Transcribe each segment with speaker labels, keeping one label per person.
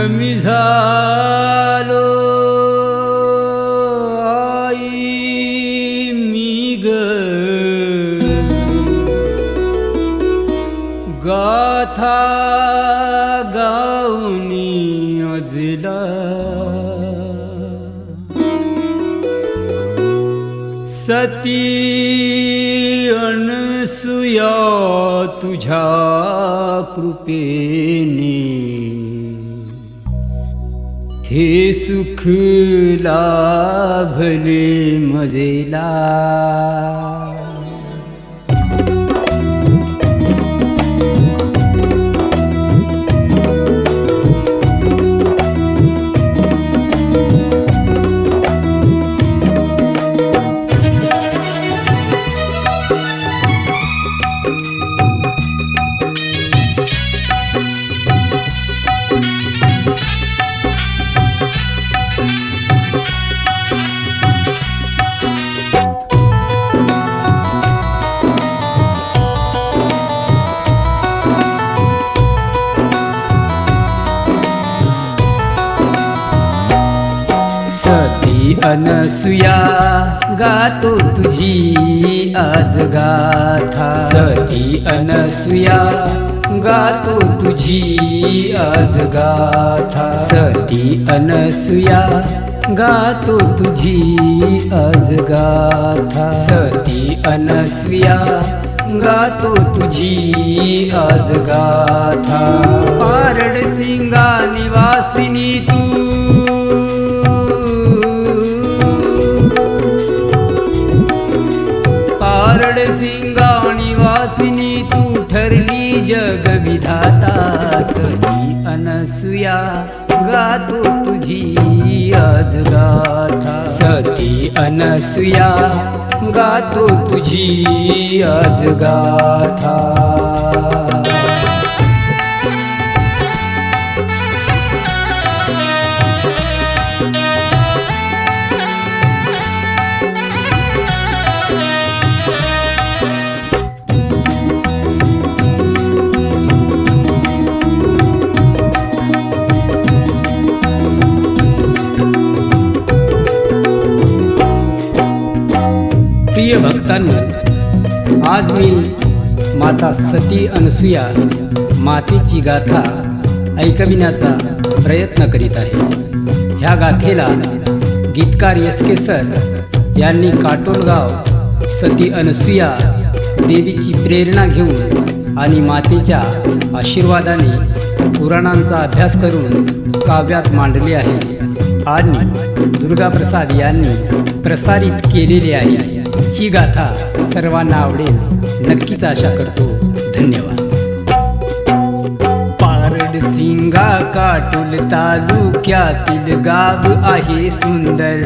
Speaker 1: मी झालो आई मी ग गाथा गाऊनी अजला सती अनसुया तुझ्या कृपेने हे सुख लाभले मजेला सती अनसुया गातो तुझी आज गाथा सती अनसुया गातो तुझी आज गाथा सती अनसुया गातो तुझी आज गाथा सती अनसुया गातो तुझी आज गाथा पारड सिंगा निवासिनी तू पारड सिंगा निवासिनी तू ठरली जग विधाता सती अनसुया गातो तुझी आज गाथा सती अनसुया गातो तुझी आज गाथा प्रिय भक्तांनो, आज मी माता सती अनसुया मातेची गाथा ऐकविण्याचा प्रयत्न करीत आहे। ह्या गाथेला गीतकार एस.के. सर यांनी काटोलगाव सती अनसुया देवीची प्रेरणा घेऊन आणि मातेच्या आशीर्वादाने पुराणांचा अभ्यास करून काव्यात मांडले आहे आणि दुर्गाप्रसाद यांनी प्रसारित केलेली आहे। ही गाथा सर्वांना आवडेल नक्कीच आशा करतो। धन्यवाद। पारड सिंगा काटोल तालुक्यातील गाव आहे सुंदर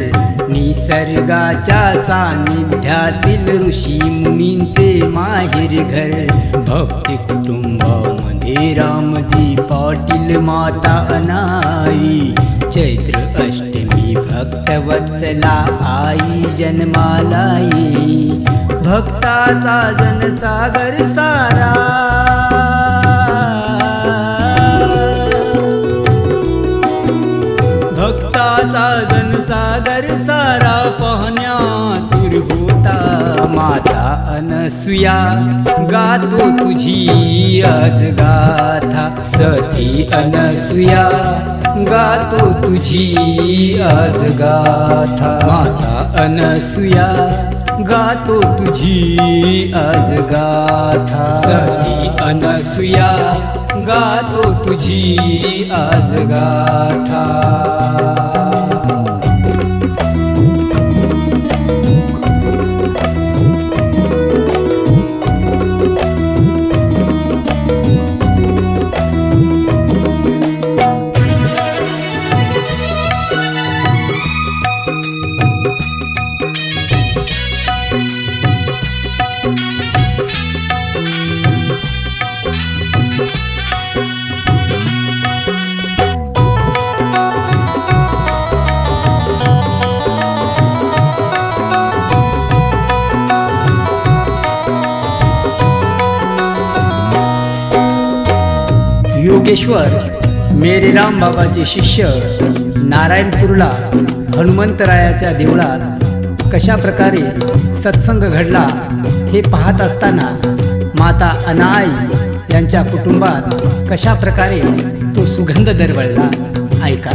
Speaker 1: निसर्गाच्या सानिध्यातील ऋषी मुनींचे माहेर घर भक्ती कुटुंबामध्ये रामजी पाटील माता अनाई चैत्र अष्टमी भक्तवत्सला आई जन्मालाई भक्ताचा जनसागर सारा भक्ताचा जनसागर सारा पाहण्यातूर होता माता अनसुया गातो तुझी आज गाथा सती अनसुया गातो तुझी आज गाथा माता अनसुया गातो तुझी आज गाथा सती अनसुया गातो तुझी आज गाथा। योगेश्वर मेरे राम बाबाचे शिष्य नारायणपूरला हनुमंतरायाच्या देवळात कशा प्रकारे सत्संग घडला हे पाहत असताना माता अनाई यांच्या कुटुंबात कशा प्रकारे तो सुगंध दरवळला ऐका.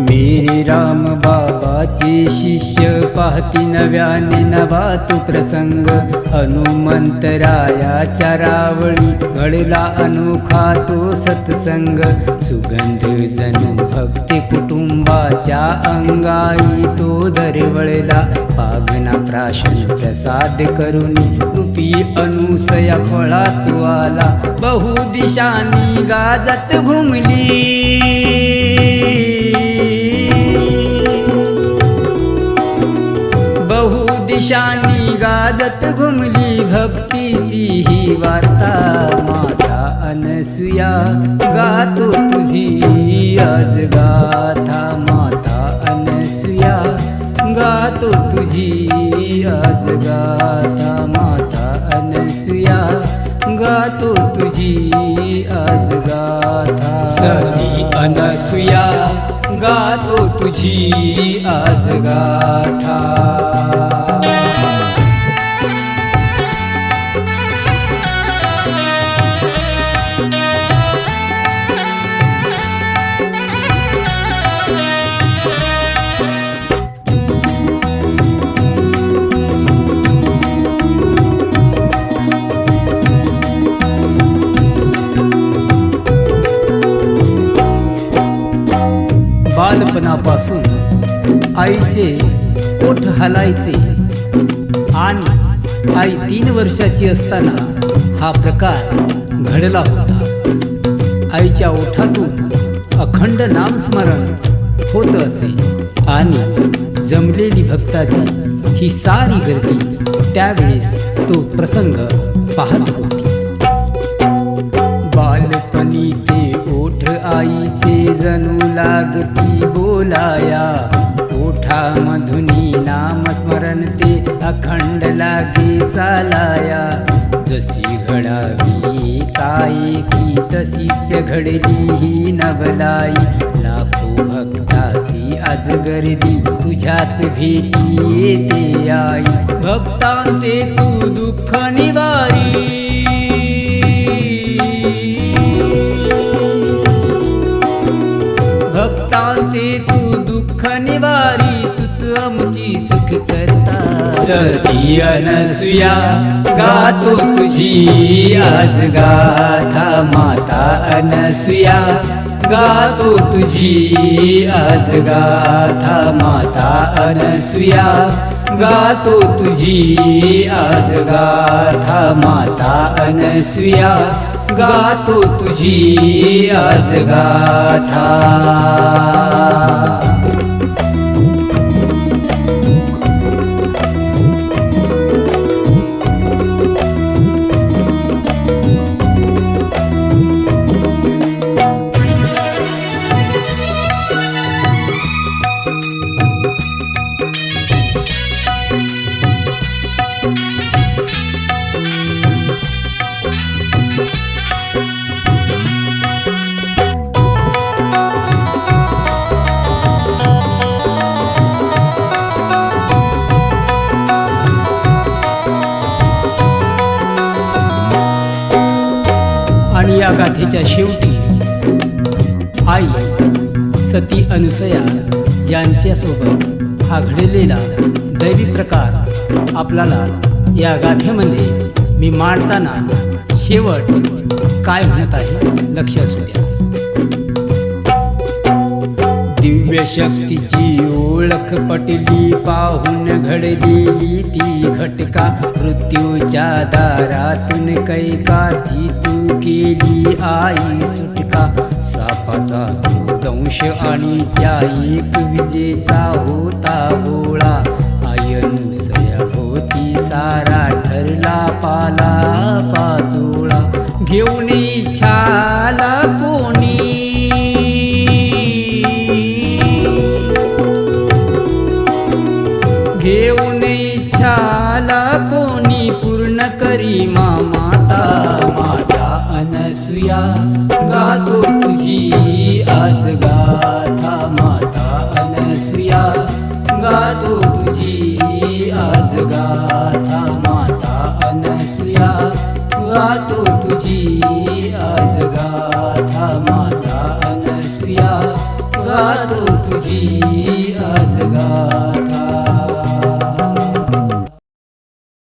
Speaker 1: मेरे राम बाबाचे शिष्य पाहती नव्याने नवा तो प्रसंग. हनुमंतरायाच्या रावळी घडला अनोखा तो सत्संग. सुगंध जणू भक्ती कुटुंबाच्या अंगाई तो दरवळला. पागना प्राशन प्रसाद करून कृपी अनुसया फळा तो आला. बहुदिशांनी गाजत घुमली बहुदिशांनी गाजत घुमली भक्तीची ही वार्ता. माता अनसुया गातो तुझी आज गाथा. माता अनसुया गातो तुझी आज गाथा. माता अनसुया गातो तुझी आज गाथा. सती अनसुया गातो तुझी आज गाथा. बालपणापासून आईचे ओठ हलायचे आणि आई 3 वर्षाची असताना हा प्रकार घडला होता. आईच्या ओठातून अखंड नामस्मरण होत असे आणि जमलेली भक्ताची ही सारी गर्दी त्यावेळेस तो प्रसंग पाहत होती. बालपणी ते ओठ आईचे जणू लागती बोलाया. ओठामधुनी नामस्मरण ते अखंड लागे चालाया. जशी घडावी काय की तशीच घडली ही नवलाई. लाखो भक्ताची आज गर्दी तुझ्याच भेटी येते आई. भक्तांचे तू दुःख निवारी. भक्तांचे तू दुःख निवारी. तुझ आमची सुख करता. सती अनसुया गातो तुझी आज गाथा. माता अनसुया गातो तुझी आज गाथा. माता अनसुया गातो तुझी आज गाथा. माता अनसुया गातो तुझी आज गाथा. आणि या गाथेच्या शेवटी आई सती अनुसया यांच्यासोबत हा घडलेला दैवी प्रकार आपल्याला या गाथेमध्ये मी मांडताना शेवट काय म्हणत आहे लक्ष असू द्या. दिव्य शक्तीची ओळख पटली पाहून घडलेली ती घटका. मृत्यूच्या दारातून कैकाची तू केली आई सुटका. सापाचा तो दंश आणि त्या एक विजेचा होता गोळा. आई अनुसया होती सारा ठरला पाला पाचोळा. घेऊन इच्छाला कोणी घेऊन इच्छाला कोणी पूर्ण करी माता. माता अनसुया अनसुया गातो तुझी आज गाथा माता अनसुया गातो तुझी आज गाथा माता अनसुया गातो तुझी आज गाथा माता अनसुया गातो तुझी आज गाथा